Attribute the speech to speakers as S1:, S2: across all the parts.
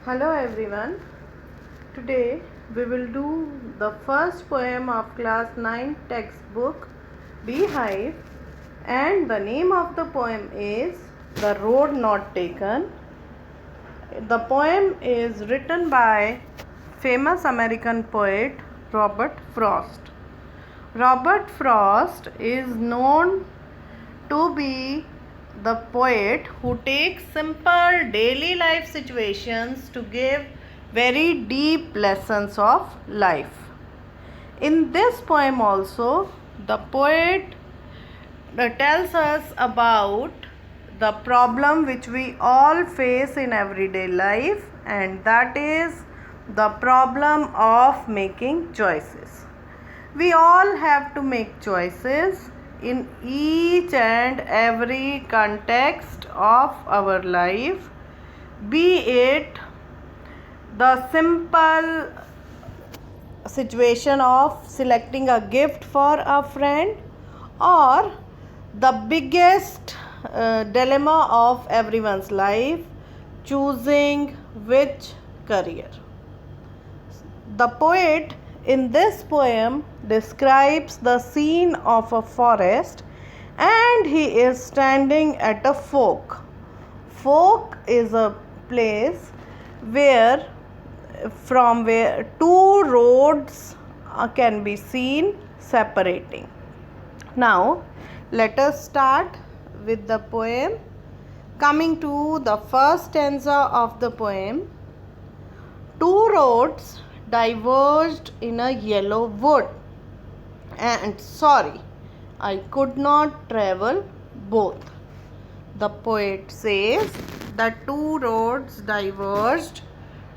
S1: Hello everyone. Today we will do the first poem of class 9 textbook Beehive, and the name of the poem is The Road Not Taken. The poem is written by famous American poet Robert Frost. Robert Frost is known to be the poet who takes simple daily life situations to give very deep lessons of life. In this poem also, the poet tells us about the problem which we all face in everyday life, and that is the problem of making choices. We all have to make choices in each and every context of our life, be it the simple situation of selecting a gift for a friend, or the biggest dilemma of everyone's life, choosing which career. The poet in this poem describes the scene of a forest, and he is standing at a fork. Fork is a place where two roads can be seen separating. Now let us start with the poem. Coming to the first stanza of the poem, two roads diverged in a yellow wood, and sorry, I could not travel both. The poet says that two roads diverged.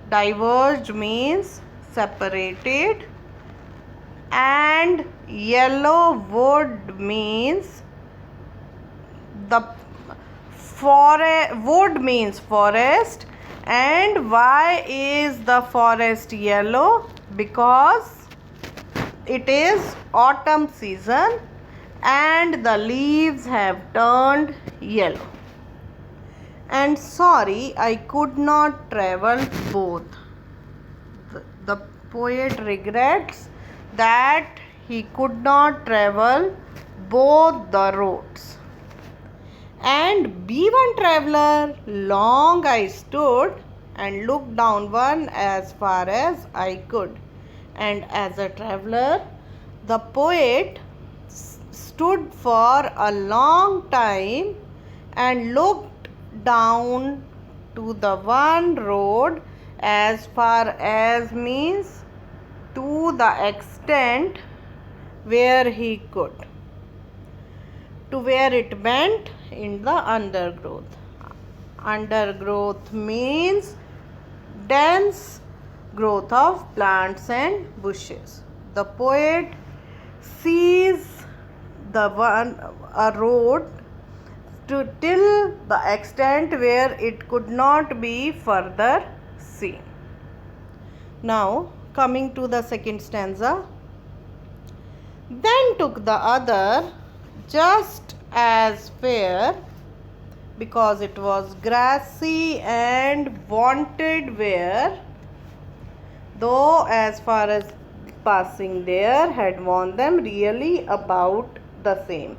S1: Diverged means separated, and yellow wood means the wood means forest. And why is the forest yellow? Because it is autumn season and the leaves have turned yellow. And sorry, I could not travel both. The poet regrets that he could not travel both the roads. And be one traveler, long I stood and looked down one as far as I could. And as a traveler, the poet stood for a long time and looked down to the one road as far as means to the extent where he could, to where it went in the undergrowth. Undergrowth means dense growth of plants and bushes. The poet sees a road till the extent where it could not be further seen. Now coming to the second stanza, then took the other just as fair, because it was grassy and wanted wear, though as far as passing there had worn them really about the same.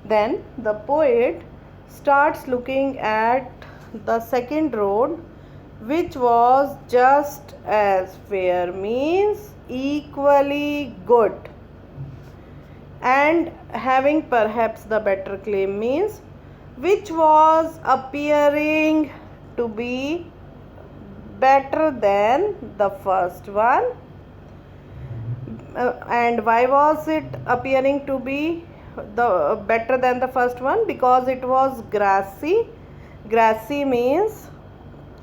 S1: Then the poet starts looking at the second road, which was just as fair means equally good, and having perhaps the better claim means which was appearing to be better than the first one. And why was it appearing to be the better than the first one? Because it was grassy. Grassy means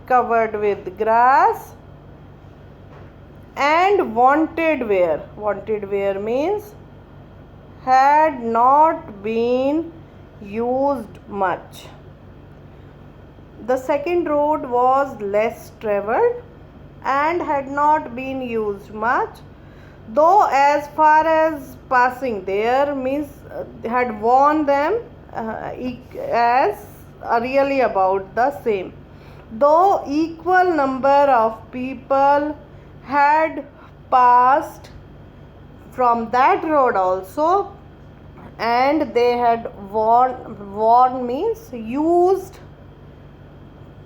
S1: covered with grass. And wanted wear. Wanted wear means had not been used much. The second road was less traveled and had not been used much, though as far as passing there means had worn them as really about the same. though equal number of people had passed from that road also, and they had worn means used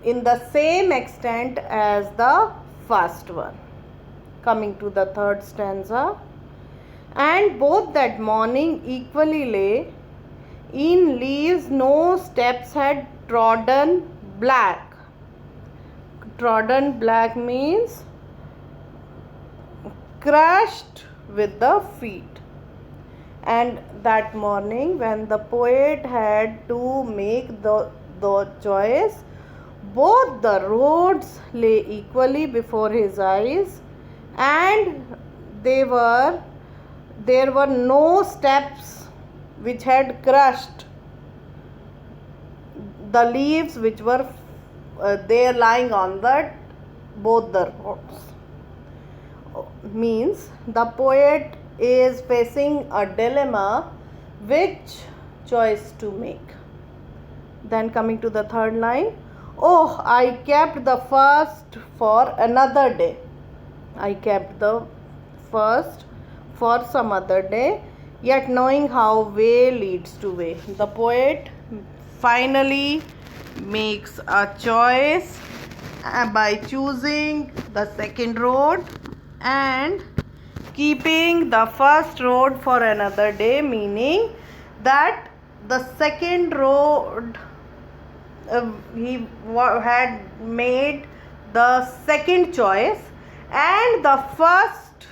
S1: in the same extent as the first one. Coming to the third stanza. And both that morning equally lay in leaves, no steps had trodden black. Trodden black means crushed with the feet. And that morning, when the poet had to make the choice, both the roads lay equally before his eyes, and there were no steps which had crushed the leaves which were there lying on both the roads. Means the poet is facing a dilemma which choice to make. Then coming to the third line. Oh, I kept the first for another day. I kept the first for some other day, yet knowing how way leads to way. The poet finally makes a choice by choosing the second road and keeping the first road for another day, meaning that the second road he had made the second choice, and the first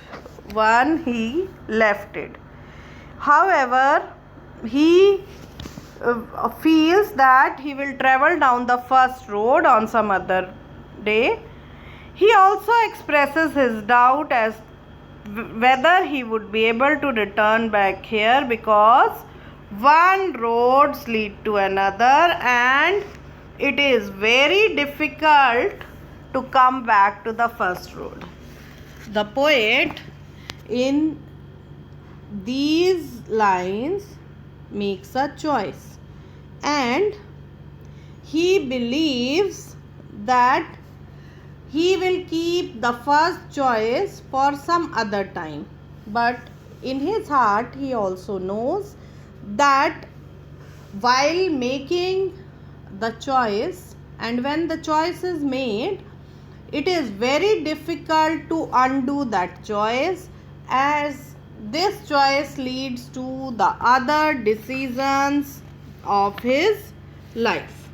S1: one he left it. However, he feels that he will travel down the first road on some other day. He also expresses his doubt as whether he would be able to return back here, because one roads lead to another and it is very difficult to come back to the first road. The poet in these lines makes a choice, and he believes that he will keep the first choice for some other time, but in his heart he also knows that while making the choice, and when the choice is made, it is very difficult to undo that choice, as this choice leads to the other decisions of his life.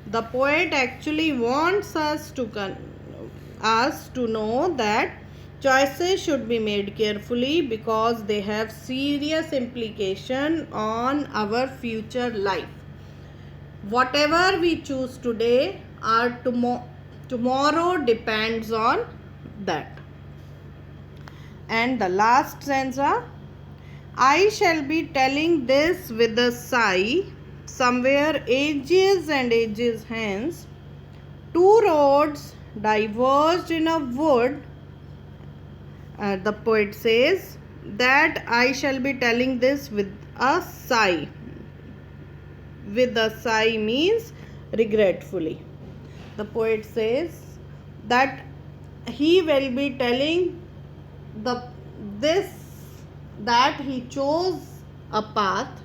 S1: The poet actually wants us to know that choices should be made carefully, because they have serious implication on our future life. Whatever we choose today, our tomorrow depends on that. And the last stanza. I shall be telling this with a sigh, somewhere ages and ages hence, two roads diverged in a wood. The poet says that I shall be telling this with a sigh. With a sigh means regretfully. The poet says that he will be telling that he chose a path.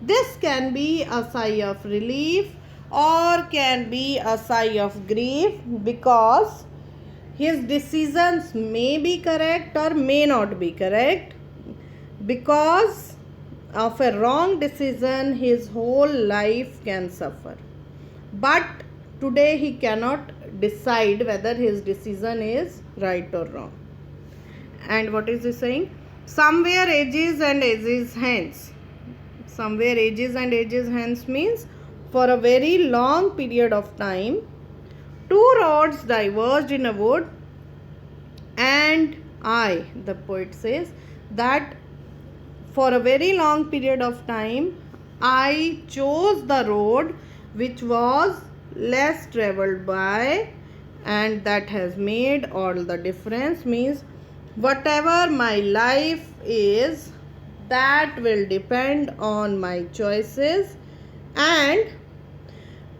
S1: This can be a sigh of relief or can be a sigh of grief, because his decisions may be correct or may not be correct. Because of a wrong decision, his whole life can suffer. But today he cannot decide whether his decision is right or wrong. And what is he saying? Somewhere ages and ages hence. Somewhere ages and ages hence means for a very long period of time, two roads diverged in a wood, and I, the poet says, that for a very long period of time, I chose the road which was less traveled by, and that has made all the difference. Means whatever my life is, that will depend on my choices, and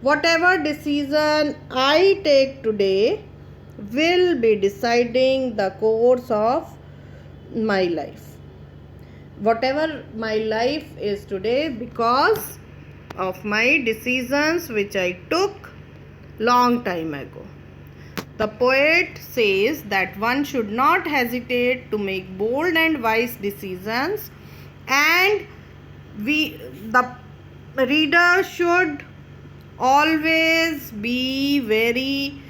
S1: whatever decision I take today will be deciding the course of my life. Whatever my life is today, because of my decisions which I took long time ago. The poet says that one should not hesitate to make bold and wise decisions, and the reader should always be very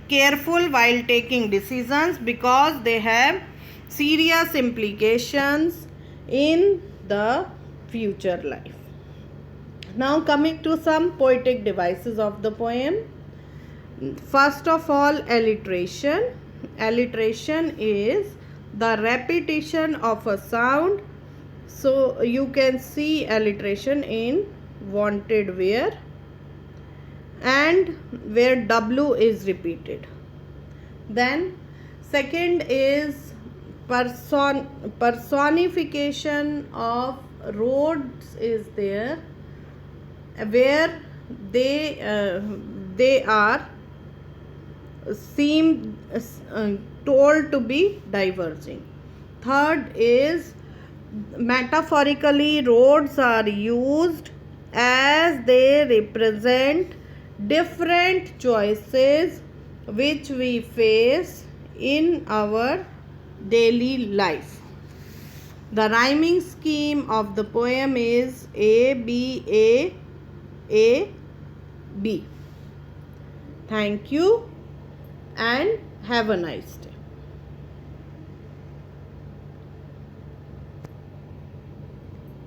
S1: careful while taking decisions, because they have serious implications in the future life. Now coming to some poetic devices of the poem. First of all, alliteration. Alliteration is the repetition of a sound. So you can see alliteration in wanted where, and where W is repeated. Then second is personification of roads is there, where they are seem told to be diverging. Third is metaphorically roads are used as they represent different choices which we face in our daily life. The rhyming scheme of the poem is A, B, A, A, B. Thank you and have a nice day.